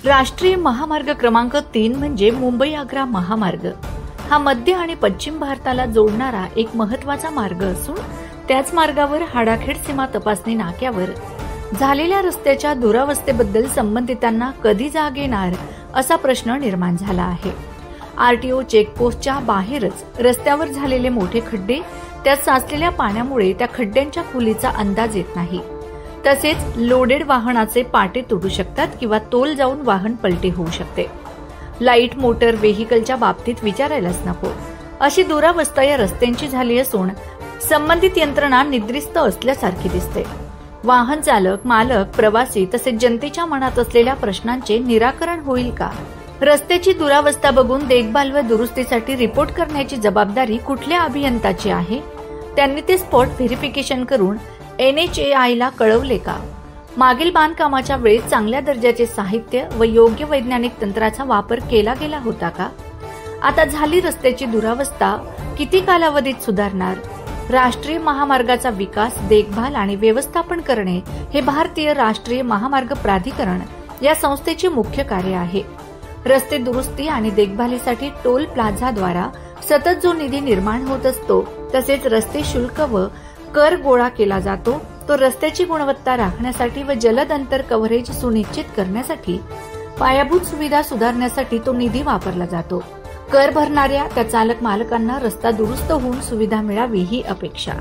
राष्ट्रीय महामार्ग क्रमांक 3 म्हणजे मुंबई आग्रा महामार्ग। हा मध्य आणि पश्चिम भारताला जोडणारा एक महत्त्वाचा मार्ग असून त्याच मार्गावर हाडाखेड सीमा तपासणी नाक्यावर झालेल्या रस्त्याच्या दुरावस्थेबद्दल संबंधितांना कधी जाग येणार असा प्रश्न निर्माण झाला आहे। आरटीओ चेकपोस्टच्या बाहेरच रस्त्यावर झालेले मोठे खड्डे, त्यात साचलेल्या पाण्यामुळे त्या खड्ड्यांच्या खोलीचा अंदाज येत नाही। तसेच लोडेड वाहनाचे पाटे तुटू शकतात किंवा तोल जाऊन वाहन पलटी होऊ शकते। लाईट मोटर व्हेकलच्या बाबतीत विचारायलाच नको, अशी दुरावस्था या रस्त्यांची झाली असून संबंधित यंत्रणा निद्रिस्त असल्यासारखी दिसते। वाहन चालक, मालक, प्रवासी तसेच जनतेच्या मनात असलेल्या प्रश्नांचे निराकरण होईल का? रस्त्याची दुरावस्था बघून देखभाल व दुरुस्तीसाठी रिपोर्ट करण्याची जबाबदारी कुठल्या अभियंत्याची आहे? त्यांनी ते स्पॉट व्हेरिफिकेशन करून NHAI ला कळवले का? मागील बांधकामाच्या वेळी चांगल्या दर्जाचे साहित्य व योग्य वैज्ञानिक तंत्राचा वापर केला गेला होता का? आता झाली रस्त्याची दुरावस्था किती कालावधीत सुधारणार? राष्ट्रीय महामार्गाचा विकास, देखभाल आणि व्यवस्थापन करणे हे भारतीय राष्ट्रीय महामार्ग प्राधिकरण या संस्थेचे मुख्य कार्य आहे। रस्ते दुरुस्ती आणि देखभालीसाठी टोल प्लाझाद्वारा सतत जो निधी निर्माण होत असतो, तसेच रस्ते शुल्क व कर गोळा केला जातो, तो रस्त्याची गुणवत्ता राखण्यासाठी व जलद अंतर कव्हरेज सुनिश्चित करण्यासाठी, पायाभूत सुविधा सुधारण्यासाठी तो निधी वापरला जातो। कर भरणाऱ्या त्या चालक मालकांना रस्ता दुरुस्त होऊन सुविधा मिळावी ही अपेक्षा।